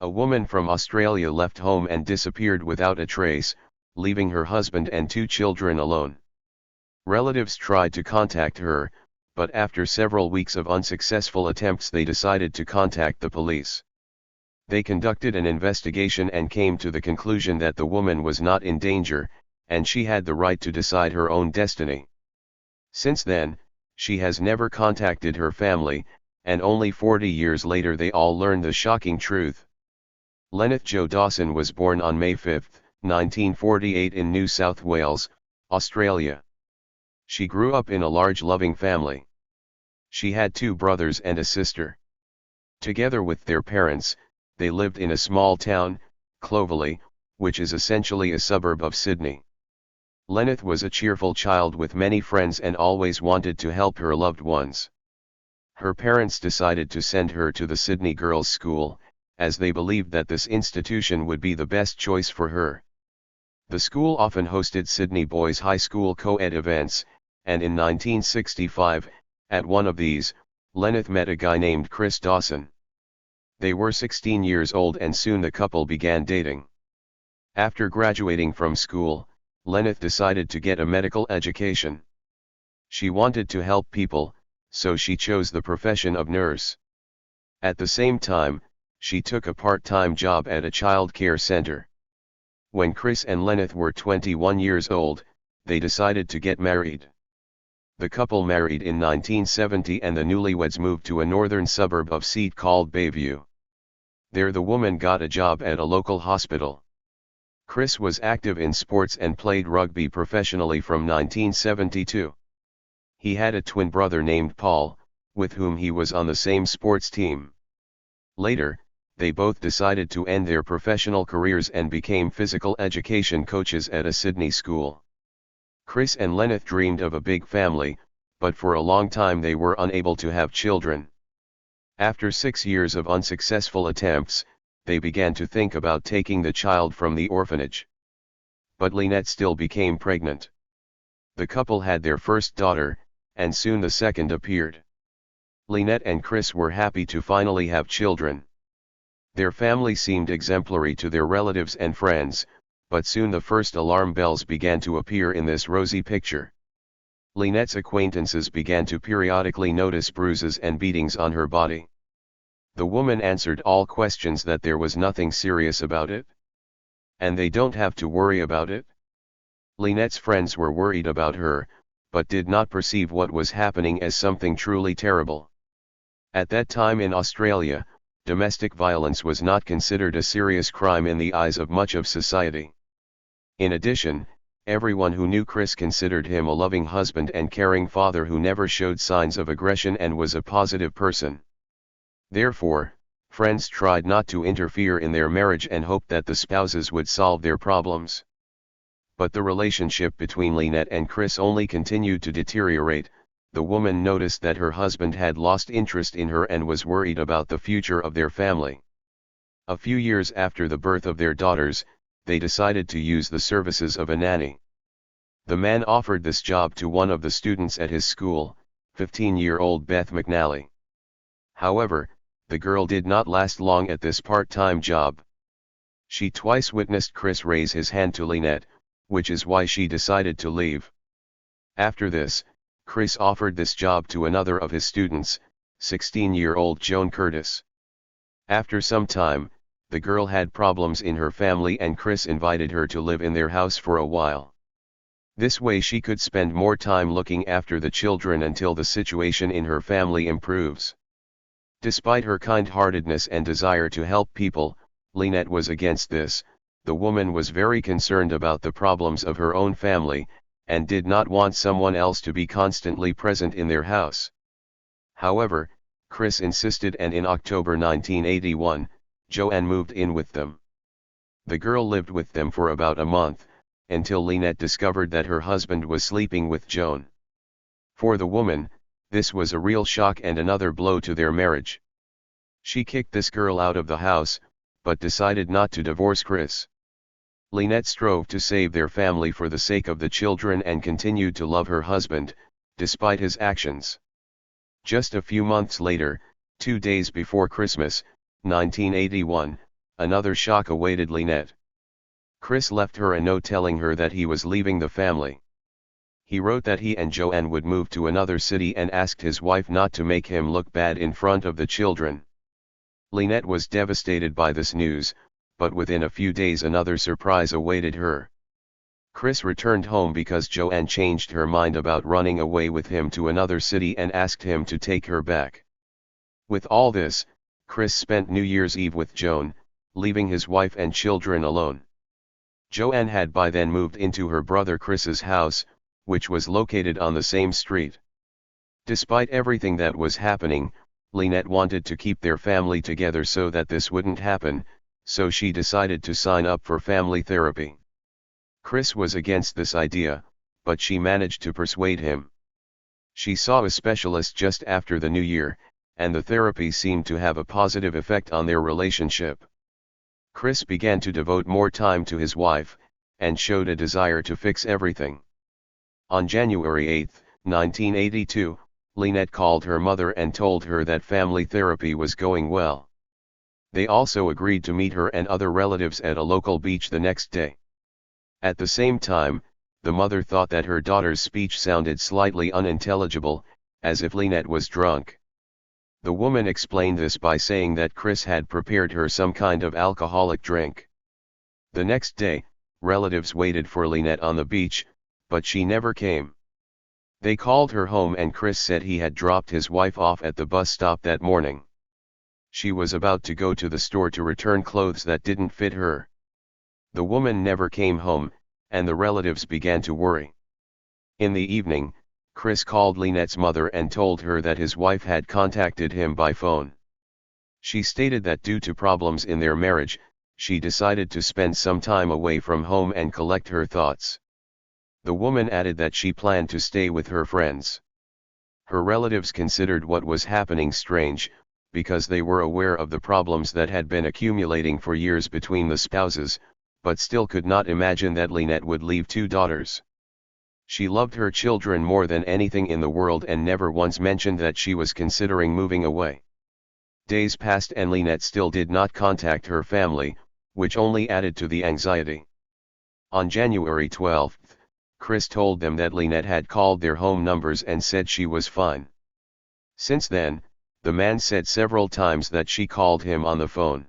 A woman from Australia left home and disappeared without a trace, leaving her husband and 2 children alone. Relatives tried to contact her, but after several weeks of unsuccessful attempts they decided to contact the police. They conducted an investigation and came to the conclusion that the woman was not in danger, and she had the right to decide her own destiny. Since then, she has never contacted her family, and only 40 years later they all learned the shocking truth. Lynette Jo Dawson was born on May 5, 1948 in New South Wales, Australia. She grew up in a large loving family. She had 2 brothers and a sister. Together with their parents, they lived in a small town, Clovelly, which is essentially a suburb of Sydney. Lynette was a cheerful child with many friends and always wanted to help her loved ones. Her parents decided to send her to the Sydney Girls' School, as they believed that this institution would be the best choice for her. The school often hosted Sydney Boys High School co-ed events, and in 1965, at one of these, Lynette met a guy named Chris Dawson. They were 16 years old and soon the couple began dating. After graduating from school, Lynette decided to get a medical education. She wanted to help people, so she chose the profession of nurse. At the same time, she took a part-time job at a child care center. When Chris and Lynette were 21 years old, they decided to get married. The couple married in 1970 and the newlyweds moved to a northern suburb of Sydney called Bayview. There the woman got a job at a local hospital. Chris was active in sports and played rugby professionally from 1972. He had a twin brother named Paul, with whom he was on the same sports team. Later, they both decided to end their professional careers and became physical education coaches at a Sydney school. Chris and Lynette dreamed of a big family, but for a long time they were unable to have children. After 6 years of unsuccessful attempts, they began to think about taking the child from the orphanage. But Lynette still became pregnant. The couple had their first daughter, and soon the second appeared. Lynette and Chris were happy to finally have children. Their family seemed exemplary to their relatives and friends, but soon the first alarm bells began to appear in this rosy picture. Lynette's acquaintances began to periodically notice bruises and beatings on her body. The woman answered all questions that there was nothing serious about it. And they don't have to worry about it. Lynette's friends were worried about her, but did not perceive what was happening as something truly terrible. At that time in Australia, domestic violence was not considered a serious crime in the eyes of much of society. In addition, everyone who knew Chris considered him a loving husband and caring father who never showed signs of aggression and was a positive person. Therefore, friends tried not to interfere in their marriage and hoped that the spouses would solve their problems. But the relationship between Lynette and Chris only continued to deteriorate. The woman noticed that her husband had lost interest in her and was worried about the future of their family. A few years after the birth of their daughters, they decided to use the services of a nanny. The man offered this job to one of the students at his school, 15-year-old Beth McNally. However, the girl did not last long at this part-time job. She twice witnessed Chris raise his hand to Lynette, which is why she decided to leave. After this, Chris offered this job to another of his students, 16-year-old Joan Curtis. After some time, the girl had problems in her family and Chris invited her to live in their house for a while. This way she could spend more time looking after the children until the situation in her family improves. Despite her kind-heartedness and desire to help people, Lynette was against this. The woman was very concerned about the problems of her own family, and did not want someone else to be constantly present in their house. However, Chris insisted and in October 1981, Joanne moved in with them. The girl lived with them for about a month, until Lynette discovered that her husband was sleeping with Joan. For the woman, this was a real shock and another blow to their marriage. She kicked this girl out of the house, but decided not to divorce Chris. Lynette strove to save their family for the sake of the children and continued to love her husband, despite his actions. Just a few months later, 2 days before Christmas, 1981, another shock awaited Lynette. Chris left her a note telling her that he was leaving the family. He wrote that he and Joanne would move to another city and asked his wife not to make him look bad in front of the children. Lynette was devastated by this news, but within a few days another surprise awaited her. Chris returned home because Joanne changed her mind about running away with him to another city and asked him to take her back. With all this, Chris spent New Year's Eve with Joan, leaving his wife and children alone. Joanne had by then moved into her brother Chris's house, which was located on the same street. Despite everything that was happening, Lynette wanted to keep their family together so that this wouldn't happen, so she decided to sign up for family therapy. Chris was against this idea, but she managed to persuade him. She saw a specialist just after the new year, and the therapy seemed to have a positive effect on their relationship. Chris began to devote more time to his wife, and showed a desire to fix everything. On January 8, 1982, Lynette called her mother and told her that family therapy was going well. They also agreed to meet her and other relatives at a local beach the next day. At the same time, the mother thought that her daughter's speech sounded slightly unintelligible, as if Lynette was drunk. The woman explained this by saying that Chris had prepared her some kind of alcoholic drink. The next day, relatives waited for Lynette on the beach, but she never came. They called her home and Chris said he had dropped his wife off at the bus stop that morning. She was about to go to the store to return clothes that didn't fit her. The woman never came home, and the relatives began to worry. In the evening, Chris called Lynette's mother and told her that his wife had contacted him by phone. She stated that due to problems in their marriage, she decided to spend some time away from home and collect her thoughts. The woman added that she planned to stay with her friends. Her relatives considered what was happening strange, because they were aware of the problems that had been accumulating for years between the spouses, but still could not imagine that Lynette would leave two daughters. She loved her children more than anything in the world and never once mentioned that she was considering moving away. Days passed and Lynette still did not contact her family, which only added to the anxiety. On January 12, Chris told them that Lynette had called their home numbers and said she was fine. Since then, the man said several times that she called him on the phone.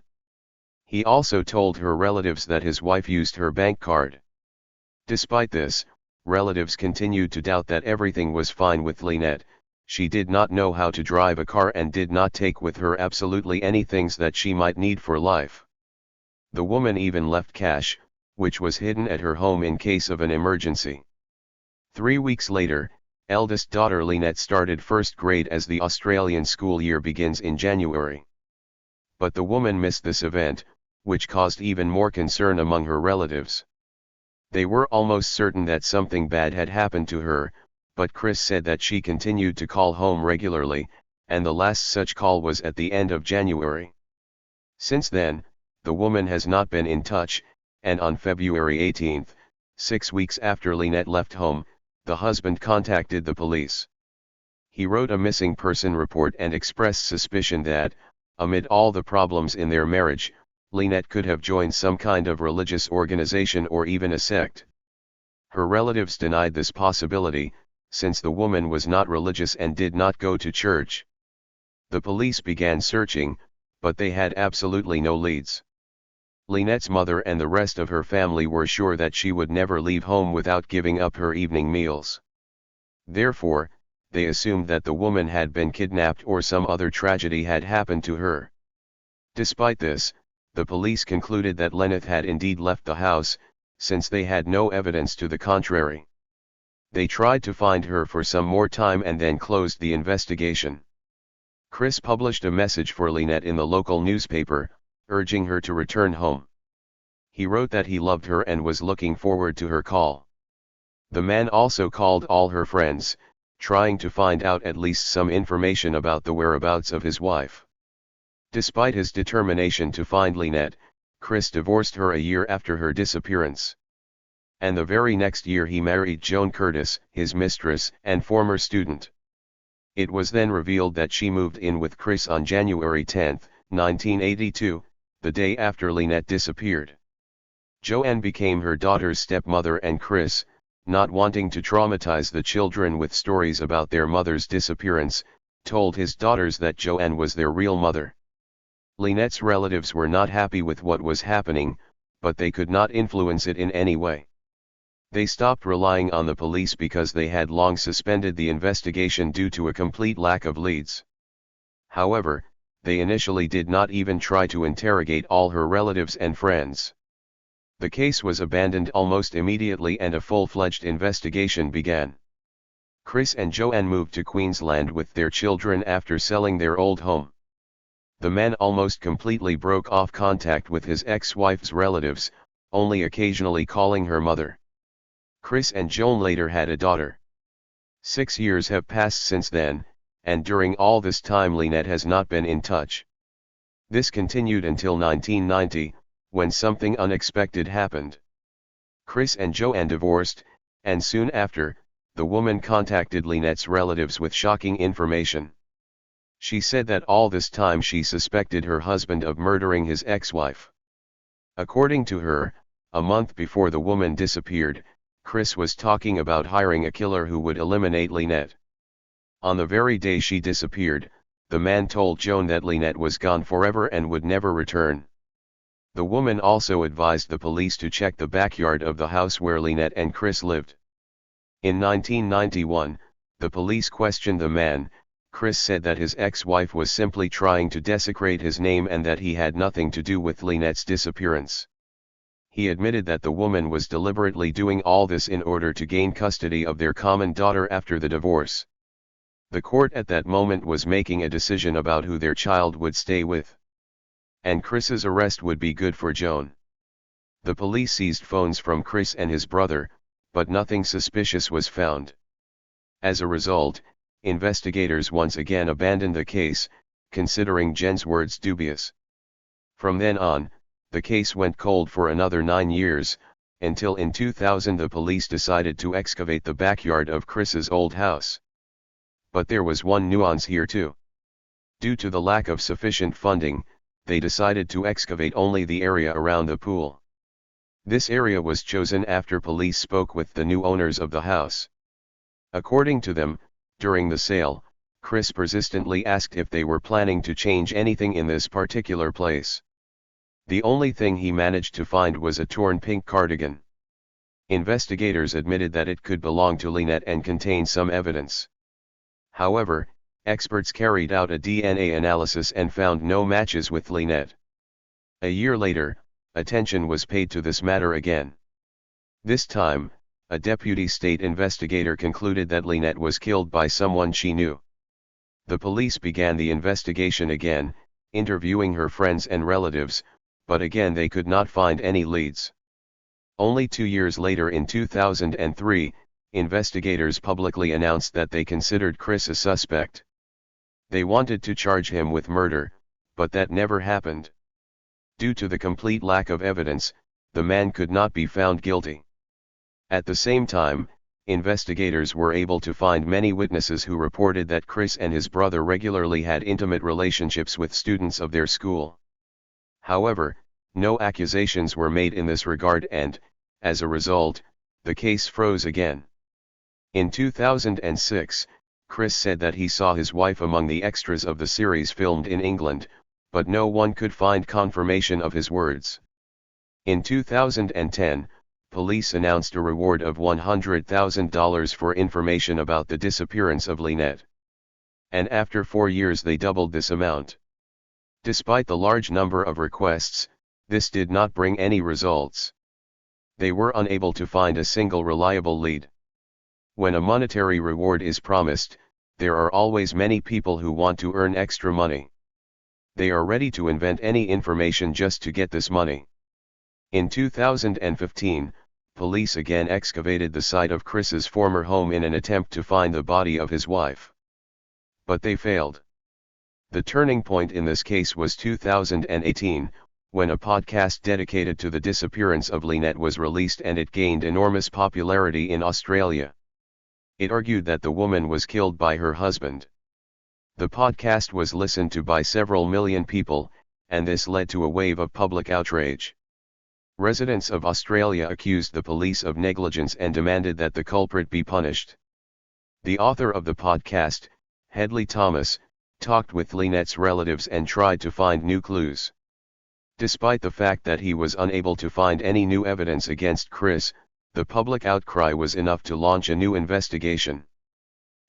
He also told her relatives that his wife used her bank card. Despite this, relatives continued to doubt that everything was fine with Lynette. She did not know how to drive a car and did not take with her absolutely any things that she might need for life. The woman even left cash, which was hidden at her home in case of an emergency. 3 weeks later, eldest daughter Lynette started first grade as the Australian school year begins in January. But the woman missed this event, which caused even more concern among her relatives. They were almost certain that something bad had happened to her, but Chris said that she continued to call home regularly, and the last such call was at the end of January. Since then, the woman has not been in touch, and on February 18, 6 weeks after Lynette left home, the husband contacted the police. He wrote a missing person report and expressed suspicion that, amid all the problems in their marriage, Lynette could have joined some kind of religious organization or even a sect. Her relatives denied this possibility, since the woman was not religious and did not go to church. The police began searching, but they had absolutely no leads. Lynette's mother and the rest of her family were sure that she would never leave home without giving up her evening meals. Therefore, they assumed that the woman had been kidnapped or some other tragedy had happened to her. Despite this, the police concluded that Lynette had indeed left the house, since they had no evidence to the contrary. They tried to find her for some more time and then closed the investigation. Chris published a message for Lynette in the local newspaper, urging her to return home. He wrote that he loved her and was looking forward to her call. The man also called all her friends, trying to find out at least some information about the whereabouts of his wife. Despite his determination to find Lynette, Chris divorced her a year after her disappearance. And the very next year he married Joan Curtis, his mistress and former student. It was then revealed that she moved in with Chris on January 10, 1982, the day after Lynette disappeared. Joanne became her daughter's stepmother, and Chris, not wanting to traumatize the children with stories about their mother's disappearance, told his daughters that Joanne was their real mother. Lynette's relatives were not happy with what was happening, but they could not influence it in any way. They stopped relying on the police because they had long suspended the investigation due to a complete lack of leads. However, they initially did not even try to interrogate all her relatives and friends. The case was abandoned almost immediately and a full-fledged investigation began. Chris and Joanne moved to Queensland with their children after selling their old home. The man almost completely broke off contact with his ex-wife's relatives, only occasionally calling her mother. Chris and Joan later had a daughter. 6 years have passed since then, and during all this time Lynette has not been in touch. This continued until 1990, when something unexpected happened. Chris and Joanne divorced, and soon after, the woman contacted Lynette's relatives with shocking information. She said that all this time she suspected her husband of murdering his ex-wife. According to her, a month before the woman disappeared, Chris was talking about hiring a killer who would eliminate Lynette. On the very day she disappeared, the man told Joan that Lynette was gone forever and would never return. The woman also advised the police to check the backyard of the house where Lynette and Chris lived. In 1991, the police questioned the man. Chris said that his ex-wife was simply trying to desecrate his name and that he had nothing to do with Lynette's disappearance. He admitted that the woman was deliberately doing all this in order to gain custody of their common daughter after the divorce. The court at that moment was making a decision about who their child would stay with. And Chris's arrest would be good for Joan. The police seized phones from Chris and his brother, but nothing suspicious was found. As a result, investigators once again abandoned the case, considering Jen's words dubious. From then on, the case went cold for another 9 years, until in 2000 the police decided to excavate the backyard of Chris's old house. But there was one nuance here too. Due to the lack of sufficient funding, they decided to excavate only the area around the pool. This area was chosen after police spoke with the new owners of the house. According to them, during the sale, Chris persistently asked if they were planning to change anything in this particular place. The only thing he managed to find was a torn pink cardigan. Investigators admitted that it could belong to Lynette and contain some evidence. However, experts carried out a DNA analysis and found no matches with Lynette. A year later, attention was paid to this matter again. This time, a deputy state investigator concluded that Lynette was killed by someone she knew. The police began the investigation again, interviewing her friends and relatives, but again they could not find any leads. Only 2 years later in 2003, investigators publicly announced that they considered Chris a suspect. They wanted to charge him with murder, but that never happened. Due to the complete lack of evidence, the man could not be found guilty. At the same time, investigators were able to find many witnesses who reported that Chris and his brother regularly had intimate relationships with students of their school. However, no accusations were made in this regard and, as a result, the case froze again. In 2006, Chris said that he saw his wife among the extras of the series filmed in England, but no one could find confirmation of his words. In 2010, police announced a reward of $100,000 for information about the disappearance of Lynette. And after 4 years they doubled this amount. Despite the large number of requests, this did not bring any results. They were unable to find a single reliable lead. When a monetary reward is promised, there are always many people who want to earn extra money. They are ready to invent any information just to get this money. In 2015, police again excavated the site of Chris's former home in an attempt to find the body of his wife. But they failed. The turning point in this case was 2018, when a podcast dedicated to the disappearance of Lynette was released and it gained enormous popularity in Australia. It argued that the woman was killed by her husband. The podcast was listened to by several million people, and this led to a wave of public outrage. Residents of Australia accused the police of negligence and demanded that the culprit be punished. The author of the podcast, Hedley Thomas, talked with Lynette's relatives and tried to find new clues. Despite the fact that he was unable to find any new evidence against Chris, the public outcry was enough to launch a new investigation.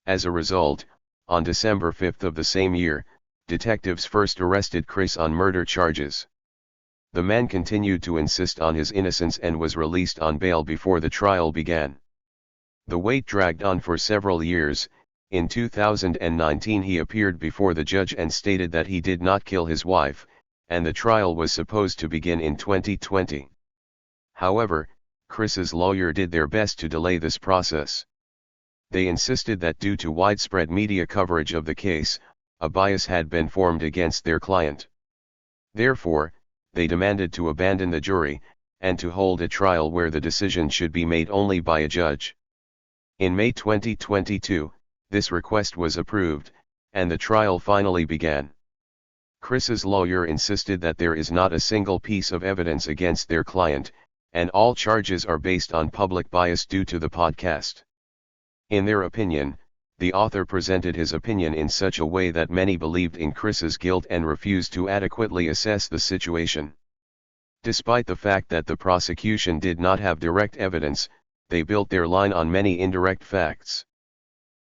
As a result, on December 5 of the same year, detectives first arrested Chris on murder charges. The man continued to insist on his innocence and was released on bail before the trial began. The wait dragged on for several years. In 2019 he appeared before the judge and stated that he did not kill his wife, and the trial was supposed to begin in 2020. However, Chris's lawyer did their best to delay this process. They insisted that due to widespread media coverage of the case, a bias had been formed against their client. Therefore, they demanded to abandon the jury, and to hold a trial where the decision should be made only by a judge. In May 2022, this request was approved, and the trial finally began. Chris's lawyer insisted that there is not a single piece of evidence against their client, and all charges are based on public bias due to the podcast. In their opinion, the author presented his opinion in such a way that many believed in Chris's guilt and refused to adequately assess the situation. Despite the fact that the prosecution did not have direct evidence, they built their line on many indirect facts.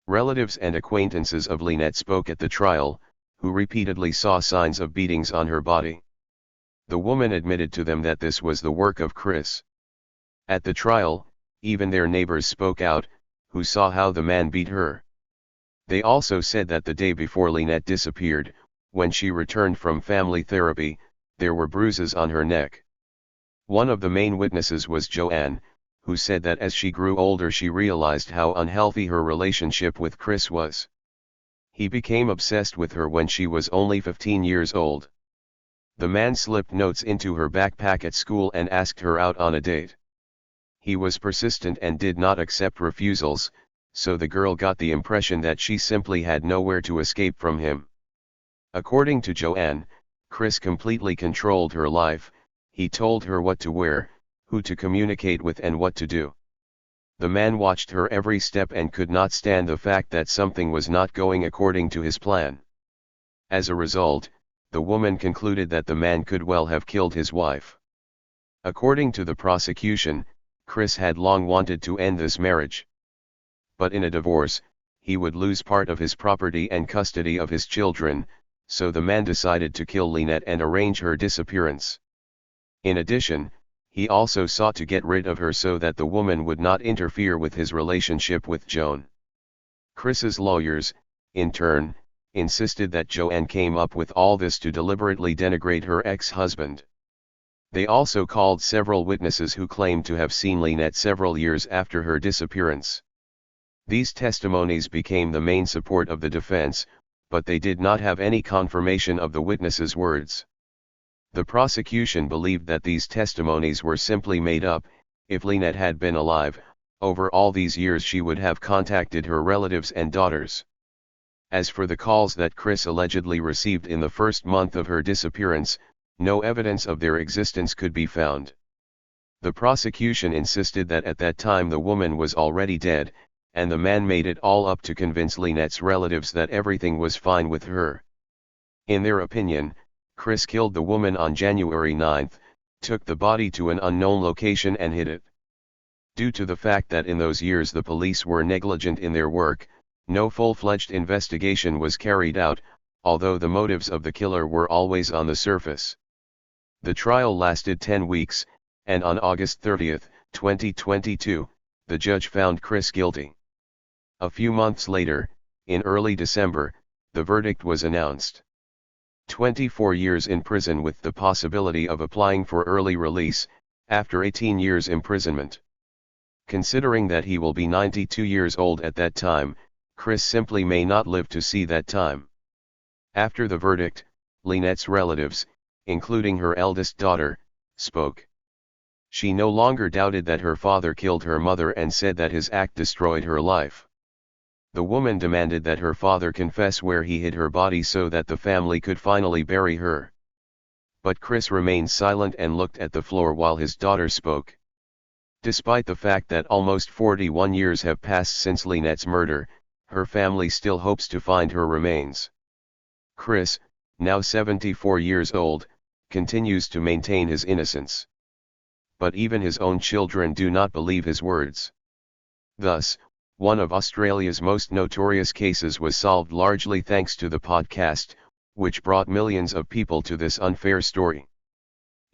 Relatives and acquaintances of Lynette spoke at the trial, who repeatedly saw signs of beatings on her body. The woman admitted to them that this was the work of Chris. At the trial, even their neighbors spoke out, who saw how the man beat her. They also said that the day before Lynette disappeared, when she returned from family therapy, there were bruises on her neck. One of the main witnesses was Joanne, who said that as she grew older she realized how unhealthy her relationship with Chris was. He became obsessed with her when she was only 15 years old. The man slipped notes into her backpack at school and asked her out on a date. He was persistent and did not accept refusals, so the girl got the impression that she simply had nowhere to escape from him. According to Joanne, Chris completely controlled her life. He told her what to wear, who to communicate with and what to do. The man watched her every step and could not stand the fact that something was not going according to his plan. As a result, the woman concluded that the man could well have killed his wife. According to the prosecution, Chris had long wanted to end this marriage. But in a divorce, he would lose part of his property and custody of his children, so the man decided to kill Lynette and arrange her disappearance. In addition, he also sought to get rid of her so that the woman would not interfere with his relationship with Joan. Chris's lawyers, in turn, insisted that Joanne came up with all this to deliberately denigrate her ex-husband. They also called several witnesses who claimed to have seen Lynette several years after her disappearance. These testimonies became the main support of the defense, but they did not have any confirmation of the witnesses' words. The prosecution believed that these testimonies were simply made up. If Lynette had been alive, over all these years she would have contacted her relatives and daughters. As for the calls that Chris allegedly received in the first month of her disappearance, no evidence of their existence could be found. The prosecution insisted that at that time the woman was already dead, and the man made it all up to convince Lynette's relatives that everything was fine with her. In their opinion, Chris killed the woman on January 9, took the body to an unknown location and hid it. Due to the fact that in those years the police were negligent in their work, no full-fledged investigation was carried out, although the motives of the killer were always on the surface. The trial lasted 10 weeks, and on August 30, 2022, the judge found Chris guilty. A few months later, in early December, the verdict was announced. 24 years in prison with the possibility of applying for early release, after 18 years imprisonment. Considering that he will be 92 years old at that time, Chris simply may not live to see that time. After the verdict, Lynette's relatives, including her eldest daughter, spoke. She no longer doubted that her father killed her mother and said that his act destroyed her life. The woman demanded that her father confess where he hid her body so that the family could finally bury her. But Chris remained silent and looked at the floor while his daughter spoke. Despite the fact that almost 41 years have passed since Lynette's murder, her family still hopes to find her remains. Chris, now 74 years old, continues to maintain his innocence. But even his own children do not believe his words. Thus, one of Australia's most notorious cases was solved largely thanks to the podcast, which brought millions of people to this unfair story.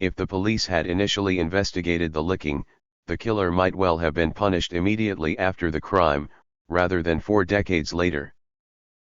If the police had initially investigated the licking, the killer might well have been punished immediately after the crime, rather than 4 decades later.